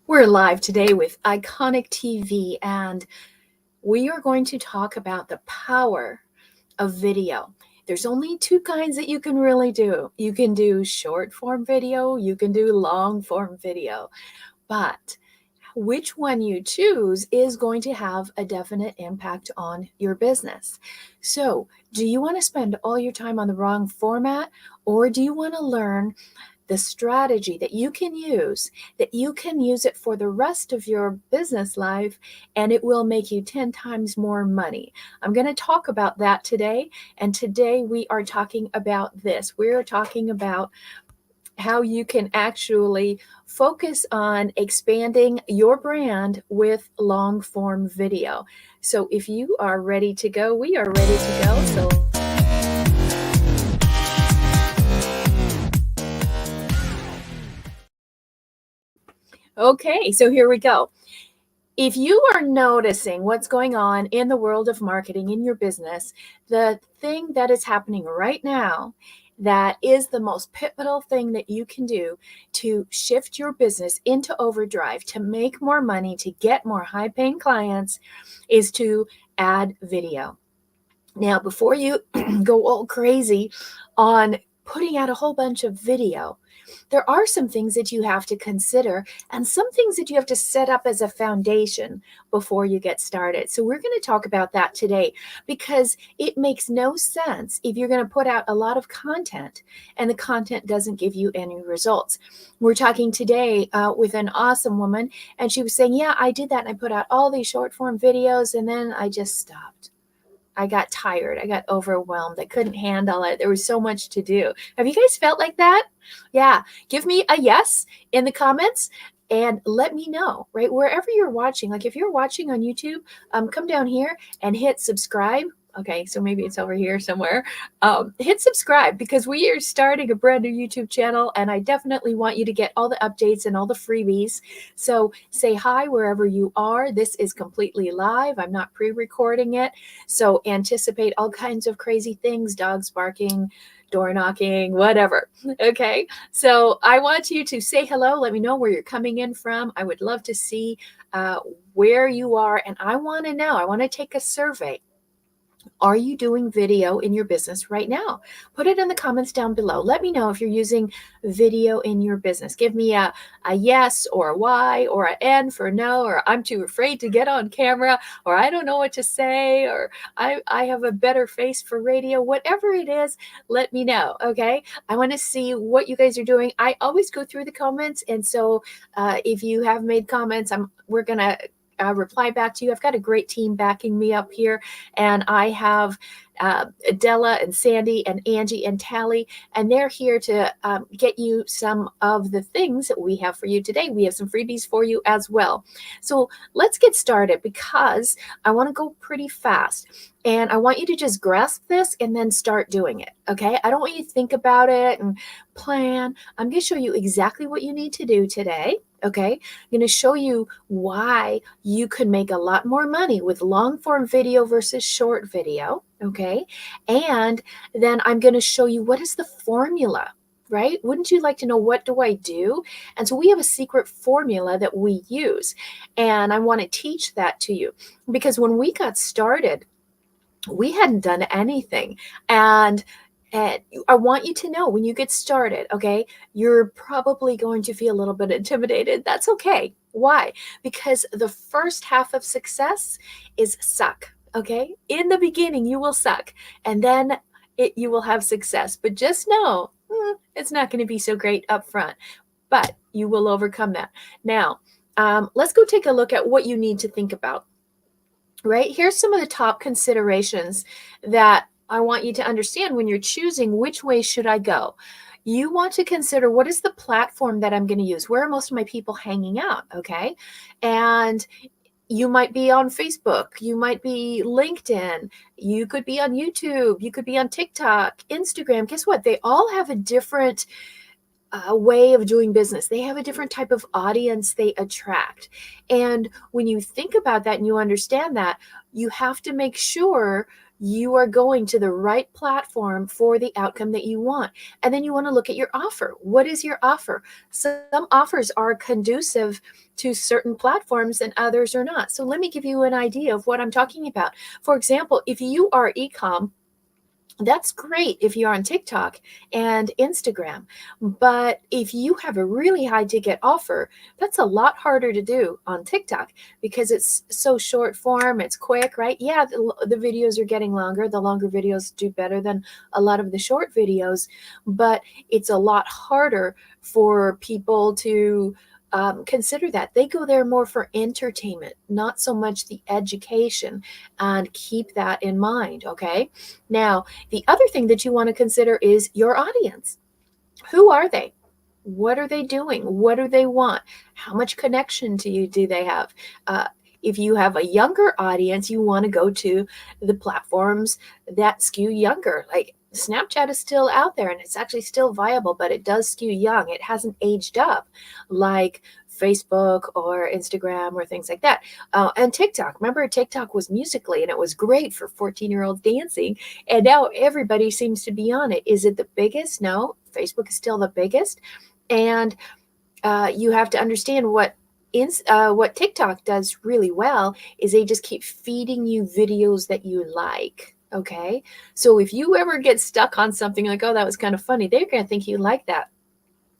We're live today with Iconic TV, and we are going to talk about the power of video. There's only two kinds that you can really do. You can do short form video, you can do long form video, but which one you choose is going to have a definite impact on your business. So, do you want to spend all your time on the wrong format, or do you want to learn the strategy that you can use it for the rest of your business life, and it will make you 10 times more money? I'm going to talk about that today. And today we are talking about this. We're talking about how you can actually focus on expanding your brand with long form video. So if you are ready to go, we are ready to go. Okay, so here we go. If you are noticing what's going on in the world of marketing in your business, the thing that is happening right now that is the most pivotal thing that you can do to shift your business into overdrive, to make more money, to get more high paying clients, is to add video. Now, before you go all crazy on putting out a whole bunch of video, there are some things that you have to consider and some things that you have to set up as a foundation before you get started. So, we're going to talk about that today because it makes no sense if you're going to put out a lot of content and the content doesn't give you any results. We're talking today with an awesome woman, and she was saying, yeah, I did that and I put out all these short form videos and then I just stopped. I got tired. I got overwhelmed. I couldn't handle it. There was so much to do. Have you guys felt like that? Yeah. Give me a yes in the comments and let me know, right? Wherever you're watching, like if you're watching on YouTube, come down here and hit subscribe. Okay, so maybe it's over here somewhere. Hit subscribe because we are starting a brand new YouTube channel, and I definitely want you to get all the updates and all the freebies. So say hi wherever you are. This is completely live. I'm not pre-recording it. So anticipate all kinds of crazy things, dogs barking, door knocking, whatever. Okay, so I want you to say hello. Let me know where you're coming in from. I would love to see where you are, and I want to know. I want to take a survey. Are you doing video in your business right now? Put it in the comments down below. Let me know if you're using video in your business. Give me a yes or a Y or an N for no, or I'm too afraid to get on camera, or I don't know what to say, or I have a better face for radio. Whatever it is, let me know, okay? I want to see what you guys are doing. I always go through the comments, and so if you have made comments, we're going to reply back to you. I've got a great team backing me up here, and I have Adela and Sandy and Angie and Tally, and they're here to get you some of the things that we have for you today. We have some freebies for you as well. So let's get started because I want to go pretty fast. And I want you to just grasp this and then start doing it, okay? I don't want you to think about it and plan. I'm going to show you exactly what you need to do today, okay? I'm going to show you why you could make a lot more money with long form video versus short video, okay? And then I'm going to show you what is the formula, right? Wouldn't you like to know what do I do? And so we have a secret formula that we use, and I want to teach that to you because when we got started, we hadn't done anything. And I want you to know when you get started, okay, you're probably going to feel a little bit intimidated. That's okay. Why? Because the first half of success is suck, okay? In the beginning, you will suck, and then you will have success. But just know it's not going to be so great up front, but you will overcome that. Now, let's go take a look at what you need to think about. Right? Here's some of the top considerations that I want you to understand when you're choosing which way should I go. You want to consider what is the platform that I'm going to use? Where are most of my people hanging out? Okay. And you might be on Facebook, you might be LinkedIn, you could be on YouTube, you could be on TikTok, Instagram. Guess what? They all have a different way of doing business. They have a different type of audience they attract. And when you think about that and you understand that, you have to make sure you are going to the right platform for the outcome that you want. And then you want to look at your offer. What is your offer? Some offers are conducive to certain platforms and others are not. So let me give you an idea of what I'm talking about. For example, if you are e-com, that's great if you're on TikTok and Instagram. But if you have a really high ticket offer, that's a lot harder to do on TikTok because it's so short form, it's quick, right? Yeah, the videos are getting longer. The longer videos do better than a lot of the short videos, but it's a lot harder for people to consider that. They go there more for entertainment, not so much the education, and keep that in mind, okay? Now, the other thing that you want to consider is your audience. Who are they? What are they doing? What do they want? How much connection to you do they have? If you have a younger audience, you want to go to the platforms that skew younger. Like Snapchat is still out there and it's actually still viable, but it does skew young. It hasn't aged up like Facebook or Instagram or things like that. And TikTok. Remember, TikTok was Musically and it was great for 14-year-olds dancing. And now everybody seems to be on it. Is it the biggest? No, Facebook is still the biggest. And you have to understand what TikTok does really well is they just keep feeding you videos that you like. Okay. So if you ever get stuck on something like, oh, that was kind of funny, they're going to think you like that.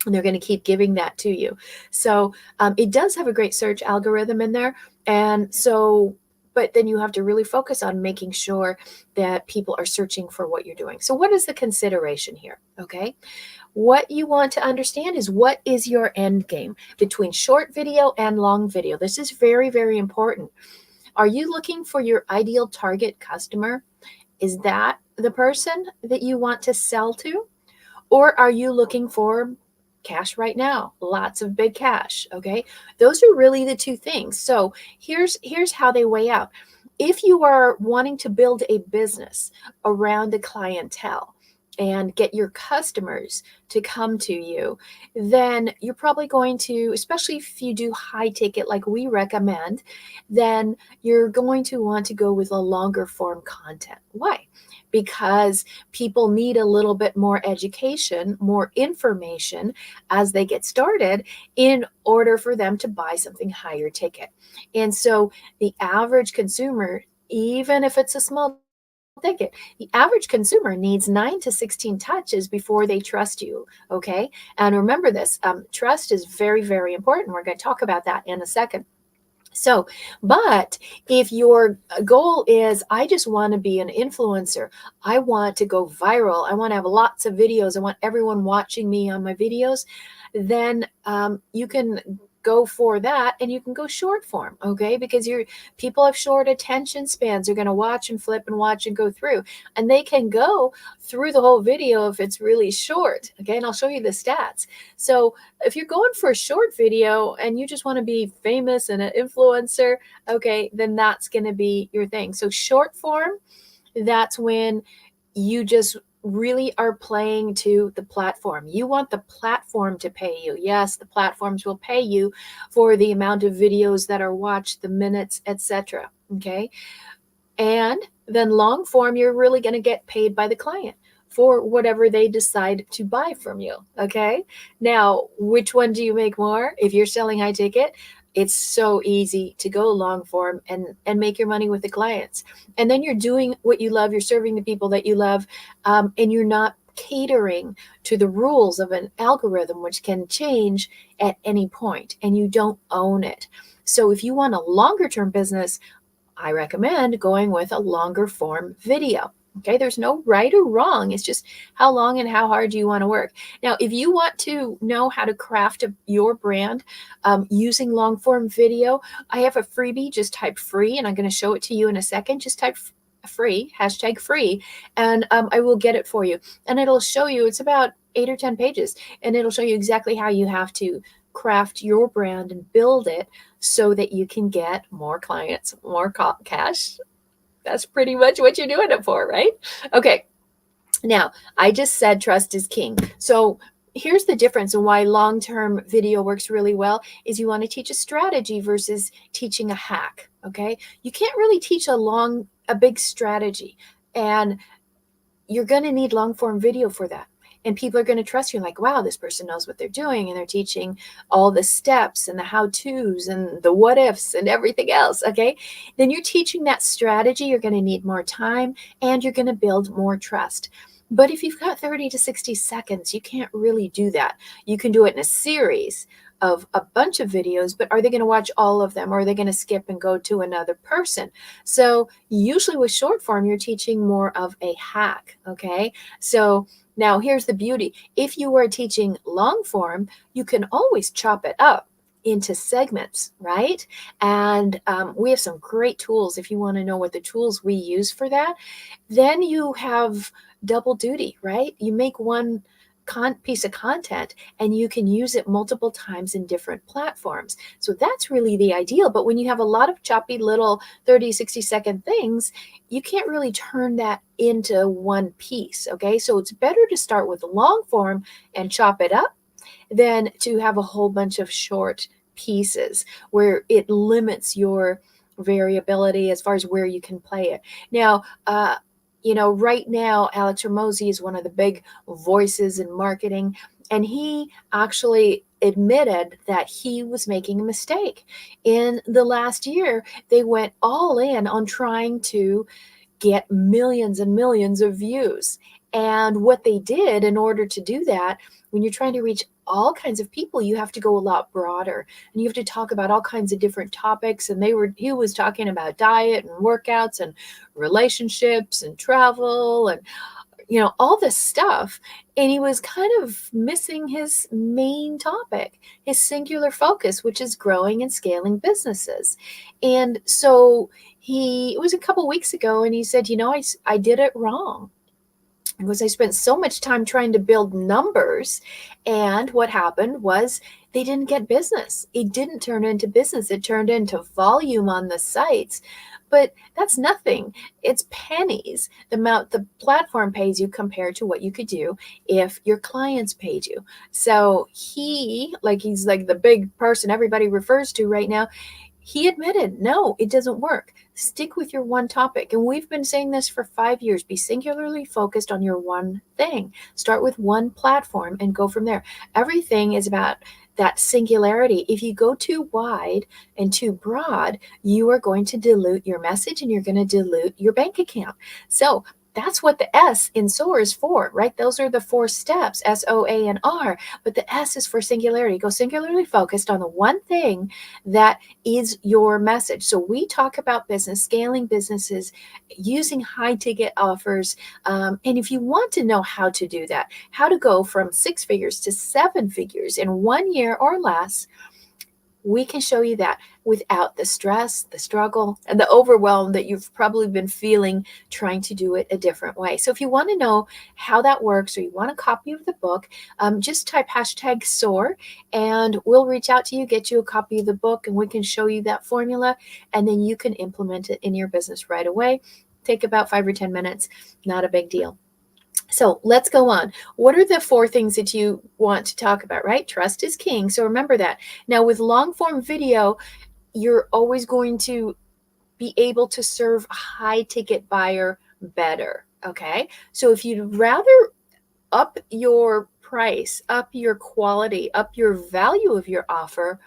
And they're going to keep giving that to you. So it does have a great search algorithm in there. And so, but then you have to really focus on making sure that people are searching for what you're doing. So what is the consideration here? Okay. What you want to understand is what is your end game between short video and long video. This is very, very important. Are you looking for your ideal target customer? Is that the person that you want to sell to? Or are you looking for cash right now? Lots of big cash, okay? Those are really the two things. So here's how they weigh out. If you are wanting to build a business around a clientele and get your customers to come to you, then you're probably going to, especially if you do high ticket like we recommend, then you're going to want to go with a longer form content. Why? Because people need a little bit more education, more information as they get started in order for them to buy something higher ticket. And so the average consumer, even if it's a small ticket, the average consumer needs 9 to 16 touches before they trust you. Okay. And remember this, trust is very, very important. We're going to talk about that in a second. So, but if your goal is, I just want to be an influencer, I want to go viral, I want to have lots of videos, I want everyone watching me on my videos, then you can go for that and you can go short form, okay? Because people have short attention spans. They're going to watch and flip and watch and go through, and they can go through the whole video if it's really short, okay? And I'll show you the stats. So if you're going for a short video and you just want to be famous and an influencer, okay, then that's going to be your thing. So short form, that's when you just really are playing to the platform. You want the platform to pay you. Yes, the platforms will pay you for the amount of videos that are watched, the minutes, etc. Okay. And then long form, you're really going to get paid by the client for whatever they decide to buy from you. Okay. Now, which one do you make more? If you're selling high ticket, it's so easy to go long form and make your money with the clients. And then you're doing what you love. You're serving the people that you love. And you're not catering to the rules of an algorithm, which can change at any point, and you don't own it. So if you want a longer term business, I recommend going with a longer form video. Okay, there's no right or wrong. It's just how long and how hard do you want to work. Now, if you want to know how to craft your brand using long form video, I have a freebie. Just type free, and I'm going to show it to you in a second. Just type free, hashtag free, and I will get it for you. And it'll show you, it's about 8 or 10 pages, and it'll show you exactly how you have to craft your brand and build it so that you can get more clients, more cash. That's pretty much what you're doing it for, right? Okay. Now, I just said trust is king. So here's the difference and why long-term video works really well is you want to teach a strategy versus teaching a hack. Okay. You can't really teach a big strategy. And you're going to need long form video for that. And people are going to trust you, like, wow, this person knows what they're doing, and they're teaching all the steps and the how to's and the what ifs and everything else. Okay. Then you're teaching that strategy. You're going to need more time, and you're going to build more trust. But if you've got 30 to 60 seconds, you can't really do that. You can do it in a series of a bunch of videos, but are they going to watch all of them, or are they going to skip and go to another person? So usually with short form, you're teaching more of a hack. Okay. So now here's the beauty. If you are teaching long form, you can always chop it up into segments, right? And we have some great tools. If you want to know what the tools we use for that, then you have double duty, right? You make one piece of content and you can use it multiple times in different platforms. So that's really the ideal. But when you have a lot of choppy little 30, 60-second things, you can't really turn that into one piece. Okay. So it's better to start with long form and chop it up than to have a whole bunch of short pieces where it limits your variability as far as where you can play it. Now, right now, Alex Hormozi is one of the big voices in marketing, and he actually admitted that he was making a mistake. In the last year, they went all in on trying to get millions and millions of views. And what they did in order to do that, when you're trying to reach all kinds of people, you have to go a lot broader, and you have to talk about all kinds of different topics. And he was talking about diet and workouts and relationships and travel and all this stuff. And he was kind of missing his main topic, his singular focus, which is growing and scaling businesses. And so it was a couple weeks ago, and he said, I did it wrong. Because I spent so much time trying to build numbers, and what happened was they didn't get business. It didn't turn into business. It turned into volume on the sites. But that's nothing. It's pennies, the amount the platform pays you compared to what you could do if your clients paid you. So he's like the big person everybody refers to right now. He admitted, no, it doesn't work. Stick with your one topic. And we've been saying this for 5 years. Be singularly focused on your one thing. Start with one platform and go from there. Everything is about that singularity. If you go too wide and too broad, you are going to dilute your message, and you're going to dilute your bank account. So that's what the S in SOAR is for, right? Those are the 4 steps, SOA and R. But the S is for singularity. Go singularly focused on the one thing that is your message. So we talk about business, scaling businesses, using high ticket offers. And if you want to know how to do that, how to go from 6 figures to 7 figures in 1 year or less, we can show you that without the stress, the struggle, and the overwhelm that you've probably been feeling trying to do it a different way. So if you want to know how that works, or you want a copy of the book, just type #SOAR, and we'll reach out to you, get you a copy of the book, and we can show you that formula, and then you can implement it in your business right away. Take about 5 or 10 minutes, not a big deal. So let's go on. What are the 4 things that you want to talk about, right? Trust is king. So remember that. Now with long form video, you're always going to be able to serve a high ticket buyer better. Okay. So if you'd rather up your price, up your quality, up your value of your offer,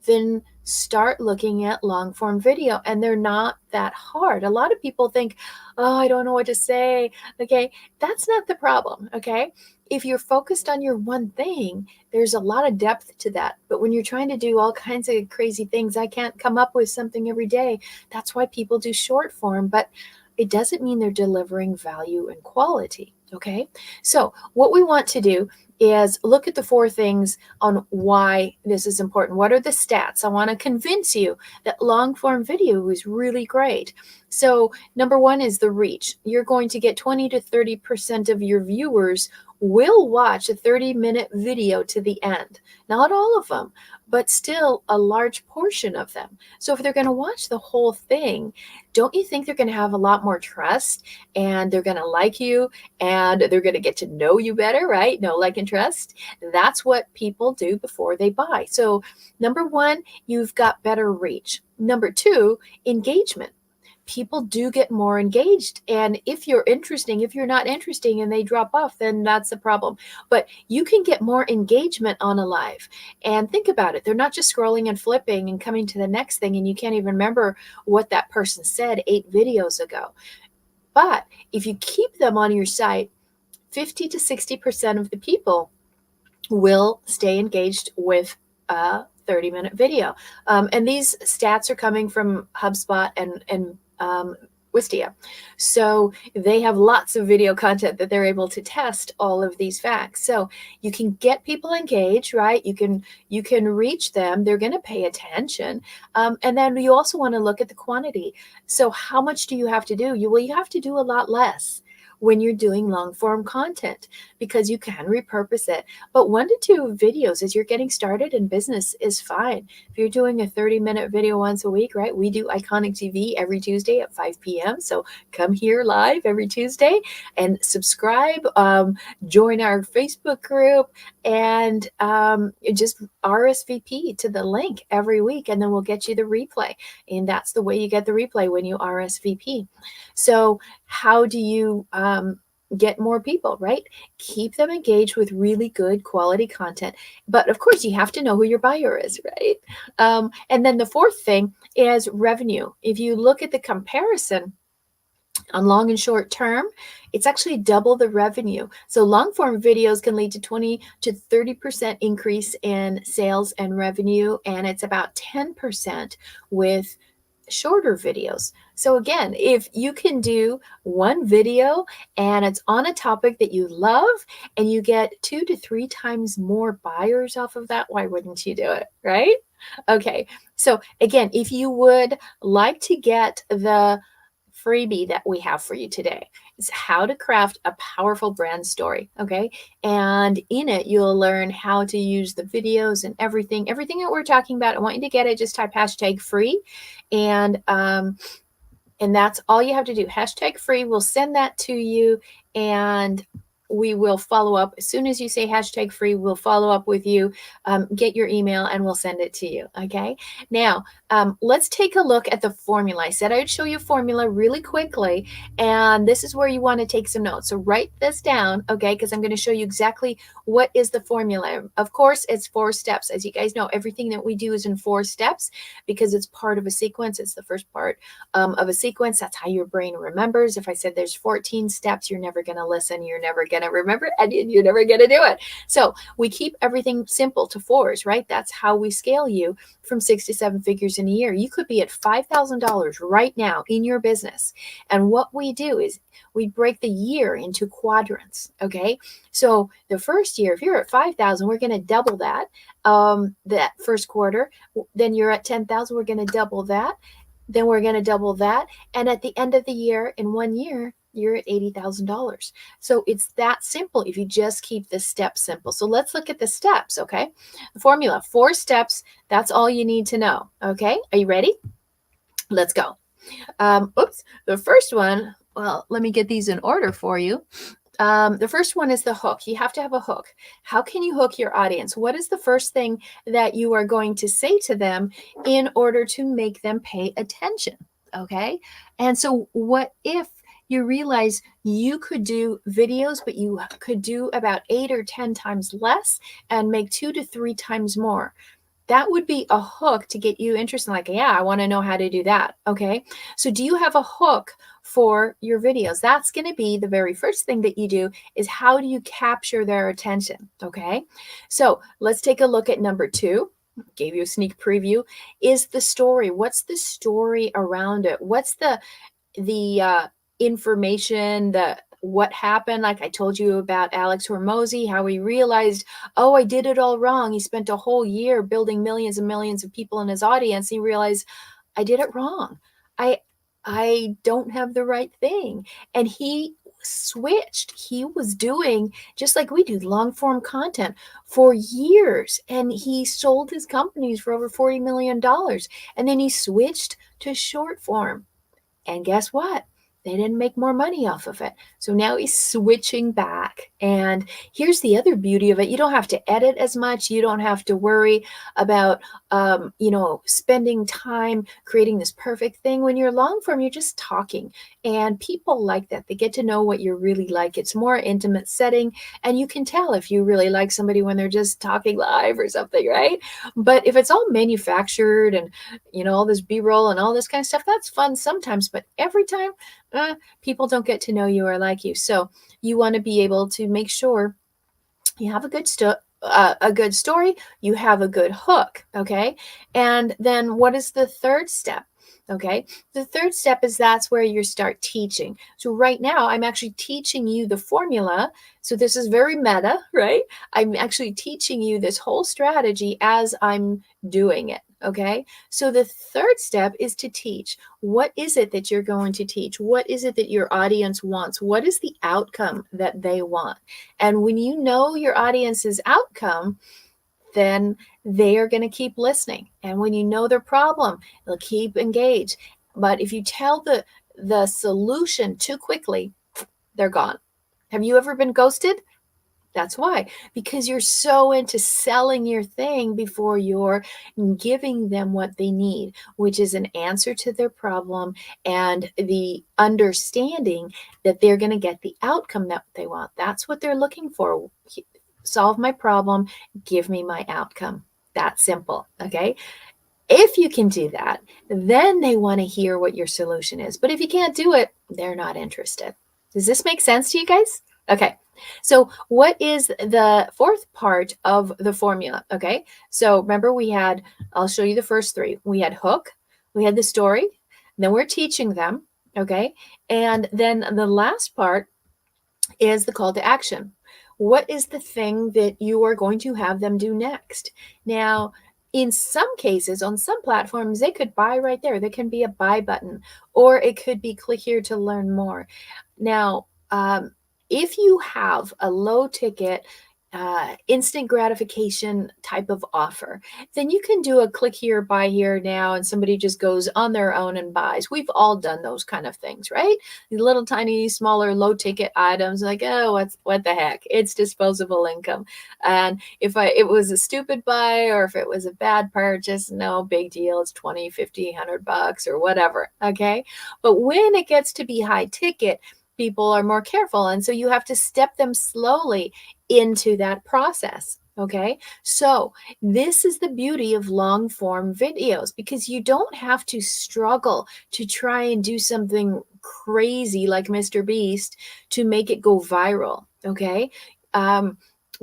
then start looking at long form video. And they're not that hard. A lot of people think, oh, I don't know what to say. Okay. That's not the problem. Okay. If you're focused on your one thing, there's a lot of depth to that. But when you're trying to do all kinds of crazy things, I can't come up with something every day. That's why people do short form, but it doesn't mean they're delivering value and quality. Okay. So what we want to do is look at the 4 things on why this is important. What are the stats? I want to convince you that long form video is really great. So number 1 is the reach. You're going to get 20 to 30% of your viewers will watch a 30-minute video to the end. Not all of them, but still a large portion of them. So if they're going to watch the whole thing, don't you think they're going to have a lot more trust, and they're going to like you, and they're going to get to know you better, right? Know, like, and trust. That's what people do before they buy. So number 1, you've got better reach. Number 2, engagement. people do get more engaged. And if you're interesting, if you're not interesting and they drop off, then that's a problem. But you can get more engagement on a live. And think about it. They're not just scrolling and flipping and coming to the next thing, and you can't even remember what that person said 8 videos ago. But if you keep them on your site, 50 to 60% of the people will stay engaged with a 30-minute video. And these stats are coming from HubSpot and Wistia. So they have lots of video content that they're able to test all of these facts. So you can get people engaged, right? You can reach them. They're going to pay attention. And then you also want to look at the quantity. So how much do you have to do? You have to do a lot less when you're doing long form content, because you can repurpose it. But 1 to 2 videos as you're getting started in business is fine. If you're doing a 30-minute video once a week, right? We do Iconic TV every Tuesday at 5 p.m. So come here live every Tuesday and subscribe, join our Facebook group, and just RSVP to the link every week, and then we'll get you the replay. And that's the way you get the replay, when you RSVP. So how do you get more people, right? Keep them engaged with really good quality content. But of course, you have to know who your buyer is, right? And then the fourth thing is revenue. If you look at the comparison on long and short term, it's actually double the revenue. So long form videos can lead to 20 to 30% increase in sales and revenue, and it's about 10% with shorter videos. So again, if you can do one video and it's on a topic that you love and you get 2 to 3 times more buyers off of that, why wouldn't you do it, right? Okay, so again, if you would like to get the freebie that we have for you today, is how to craft a powerful brand story. Okay. And in it, you'll learn how to use the videos and everything that we're talking about. I want you to get it. Just type #free. And that's all you have to do. #free. We'll send that to you, and we will follow up as soon as you say #free. We'll follow up with you, get your email, and we'll send it to you. Okay. Now, let's take a look at the formula. I said I'd show you a formula really quickly, and this is where you want to take some notes. So write this down, okay, because I'm going to show you exactly what is the formula. Of course, it's 4 steps. As you guys know, everything that we do is in 4 steps because it's part of a sequence. It's the first part of a sequence. That's how your brain remembers. If I said there's 14 steps, you're never going to listen. You're never going to remember, and you're never going to do it. So we keep everything simple to 4s, right? That's how we scale you from 6 to 7 figures in a year. You could be at $5,000 right now in your business. And what we do is we break the year into quadrants. Okay. So the first year, if you're at 5,000, we're going to double that. That first quarter, then you're at 10,000. We're going to double that. Then we're going to double that. And at the end of the year, in 1 year, you're at $80,000. So it's that simple if you just keep the steps simple. So let's look at the steps, okay? The formula, 4 steps. That's all you need to know, okay? Are you ready? Let's go. The first one, well, let me get these in order for you. The first one is the hook. You have to have a hook. How can you hook your audience? What is the first thing that you are going to say to them in order to make them pay attention? Okay. And so what if you realize you could do videos, but you could do about 8 or 10 times less and make 2 to 3 times more? That would be a hook to get you interested. Like, yeah, I want to know how to do that. Okay. So do you have a hook for your videos? That's going to be the very first thing that you do, is how do you capture their attention? Okay. So let's take a look at number 2. Gave you a sneak preview. Is the story. What's the story around it? What's the information, what happened? Like I told you about Alex Hormozi, how he realized, oh, I did it all wrong. He spent a whole year building millions and millions of people in his audience. He realized, I did it wrong. I don't have the right thing. And he switched. He was doing, just like we do, long form content for years. And he sold his companies for over $40 million. And then he switched to short form. And guess what? They didn't make more money off of it. So now he's switching back. And here's the other beauty of it. You don't have to edit as much. You don't have to worry about, spending time creating this perfect thing. When you're long form, you're just talking. And people like that. They get to know what you're really like. It's more intimate setting. And you can tell if you really like somebody when they're just talking live or something, right? But if it's all manufactured and, all this B-roll and all this kind of stuff, that's fun sometimes. But every time, people don't get to know you or like you. So you want to be able to make sure you have a good story, you have a good hook, okay? And then what is the third step? Okay, the third step is that's where you start teaching. So right now I'm actually teaching you the formula. So this is very meta, right? I'm actually teaching you this whole strategy as I'm doing it. Okay, so the third step is to teach. What is it that you're going to teach? What is it that your audience wants? What is the outcome that they want? And when you know your audience's outcome, then they are going to keep listening. And when you know their problem, they'll keep engaged. But if you tell the solution too quickly, they're gone. Have you ever been ghosted? That's why, because you're so into selling your thing before you're giving them what they need, which is an answer to their problem and the understanding that they're going to get the outcome that they want. That's what they're looking for. Solve my problem, give me my outcome. That simple, okay? If you can do that, then they want to hear what your solution is. But if you can't do it, they're not interested. Does this make sense to you guys? Okay. So what is the fourth part of the formula? Okay. So remember I'll show you the first three. We had hook, we had the story, then we're teaching them. Okay. And then the last part is the call to action. What is the thing that you are going to have them do next? Now, in some cases, on some platforms, they could buy right there. There can be a buy button, or it could be click here to learn more. Now, if you have a low ticket, instant gratification type of offer, then you can do a click here, buy here now, and somebody just goes on their own and buys. We've all done those kind of things, right? These little tiny, smaller, low ticket items, like, oh, what the heck? It's disposable income. And if it was a stupid buy or if it was a bad purchase, no big deal. It's 20, 50, $100 or whatever. Okay. But when it gets to be high ticket, people are more careful. And so you have to step them slowly into that process. Okay. So this is the beauty of long form videos, because you don't have to struggle to try and do something crazy like Mr. Beast to make it go viral. Okay.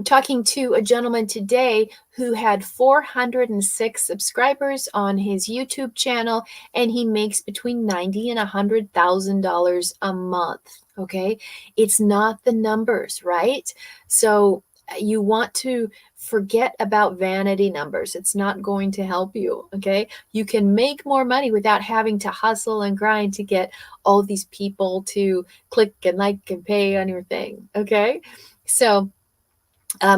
Talking to a gentleman today who had 406 subscribers on his YouTube channel, and he makes between $90,000 and $100,000 a month. Okay. It's not the numbers, right? So you want to forget about vanity numbers. It's not going to help you. Okay. You can make more money without having to hustle and grind to get all these people to click and like and pay on your thing. Okay. So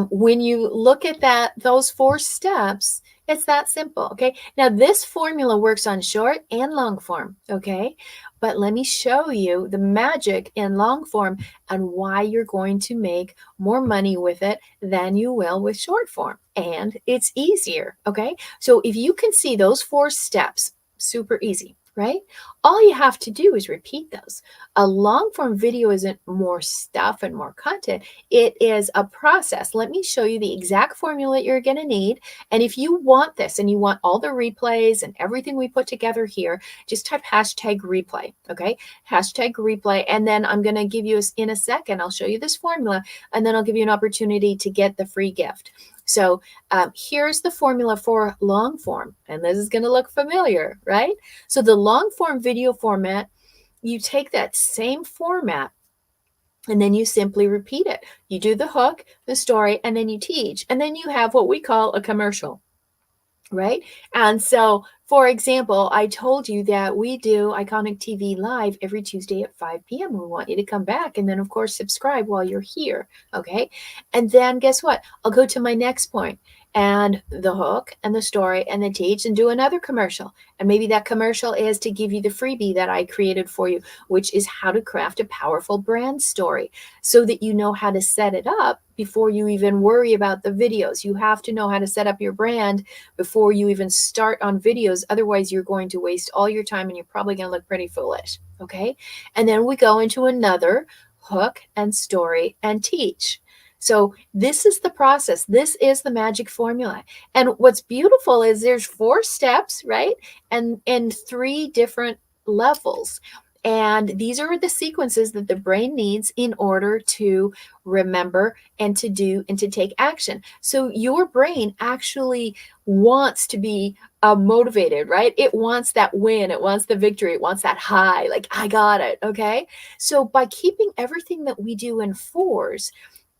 when you look at those 4 steps, it's that simple. Okay. Now this formula works on short and long form. Okay. But let me show you the magic in long form and why you're going to make more money with it than you will with short form. And it's easier. Okay. So if you can see those 4 steps, super easy, right? All you have to do is repeat those. A long form video isn't more stuff and more content. It is a process. Let me show you the exact formula you're going to need. And if you want this and you want all the replays and everything we put together here, just type #replay. Okay. #replay. And then I'm going to give you in a second, I'll show you this formula, and then I'll give you an opportunity to get the free gift. So here's the formula for long form, and this is going to look familiar, right? So the long form video format, you take that same format and then you simply repeat it. You do the hook, the story, and then you teach, and then you have what we call a commercial, right? And so For example, I told you that we do Iconic TV live every Tuesday at 5 p.m. We want you to come back and then, of course, subscribe while you're here. Okay. And then guess what? I'll go to my next point and the hook and the story and the teach and do another commercial. And maybe that commercial is to give you the freebie that I created for you, which is how to craft a powerful brand story so that you know how to set it up before you even worry about the videos. You have to know how to set up your brand before you even start on videos. Otherwise, you're going to waste all your time and you're probably going to look pretty foolish. Okay. And then we go into another hook and story and teach. So this is the process. This is the magic formula. And what's beautiful is there's 4 steps, right? And 3 different levels. And these are the sequences that the brain needs in order to remember and to do and to take action. So your brain actually wants to be motivated, right? It wants that win. It wants the victory. It wants that high, like, I got it. Okay. So by keeping everything that we do in 4s,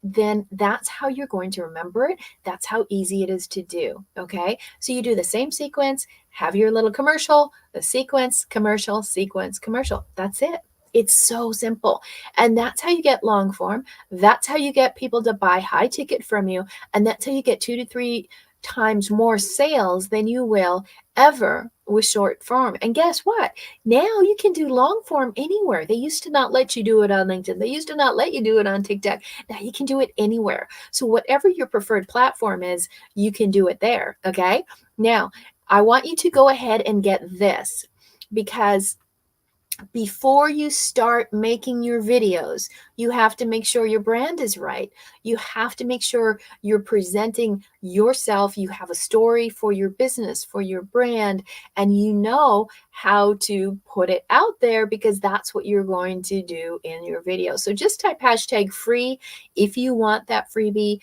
then that's how you're going to remember it. That's how easy it is to do. Okay. So you do the same sequence, have your little commercial, the sequence, commercial, sequence, commercial. That's it. It's so simple. And that's how you get long form. That's how you get people to buy high ticket from you. And that's how you get 2 to 3 times more sales than you will ever with short form. And guess what? Now you can do long form anywhere. They used to not let you do it on LinkedIn. They used to not let you do it on TikTok. Now you can do it anywhere. So whatever your preferred platform is, you can do it there. Okay. Now I want you to go ahead and get this, because before you start making your videos, you have to make sure your brand is right. You have to make sure you're presenting yourself. You have a story for your business, for your brand, and you know how to put it out there, because that's what you're going to do in your video. So just type #free if you want that freebie.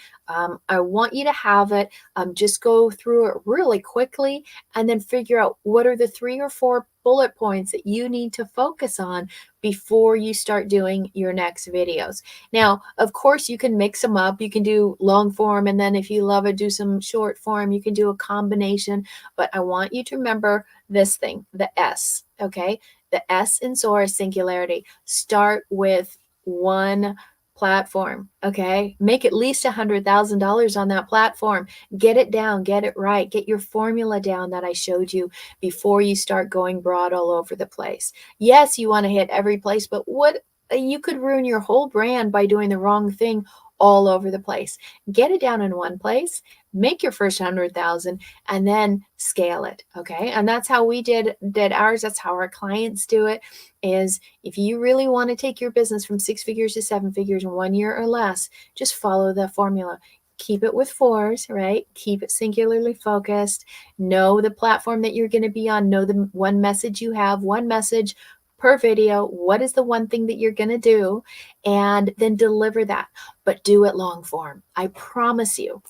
I want you to have it. Just go through it really quickly and then figure out what are the 3 or 4 bullet points that you need to focus on before you start doing your next videos. Now, of course, you can mix them up. You can do long form, and then if you love it, do some short form. You can do a combination, but I want you to remember this thing, the S, okay? The S in SOAR is singularity. Start with one platform, okay? Make at least $100,000 on that platform. Get it down, get it right, get your formula down that I showed you before you start going broad all over the place. Yes, you want to hit every place, but what you could ruin your whole brand by doing the wrong thing all over the place. Get it down in one place, make your first 100,000, and then scale it. Okay. And that's how we did ours. That's how our clients do it. Is if you really want to take your business from 6 figures to 7 figures in 1 year or less, just follow the formula. Keep it with 4s, right? Keep it singularly focused. Know the platform that you're going to be on. Know the one message you have, one message per video. What is the one thing that you're going to do? And then deliver that, but do it long form. I promise you,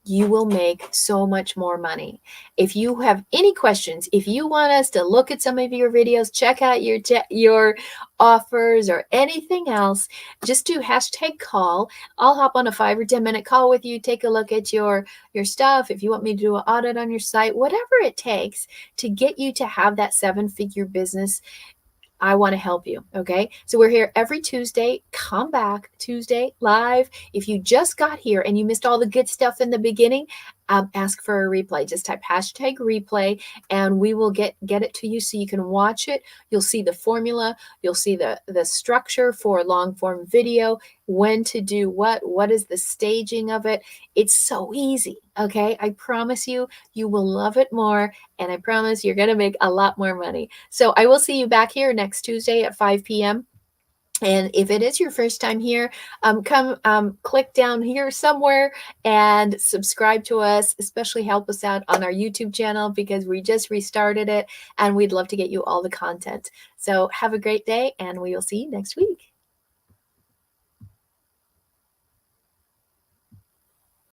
you will make so much more money. If you have any questions, if you want us to look at some of your videos, check out your offers or anything else, just do #call. I'll hop on a 5 or 10 minute call with you, take a look at your stuff. If you want me to do an audit on your site, whatever it takes to get you to have that 7-figure business, I want to help you. Okay. So we're here every Tuesday. Come back Tuesday live. If you just got here and you missed all the good stuff in the beginning, ask for a replay. Just type #replay and we will get it to you so you can watch it. You'll see the formula. You'll see the structure for long form video, when to do what is the staging of it. It's so easy. Okay. I promise you, you will love it more. And I promise you're going to make a lot more money. So I will see you back here next Tuesday at 5 p.m. And if it is your first time here, come click down here somewhere and subscribe to us, especially help us out on our YouTube channel because we just restarted it and we'd love to get you all the content. So have a great day and we will see you next week.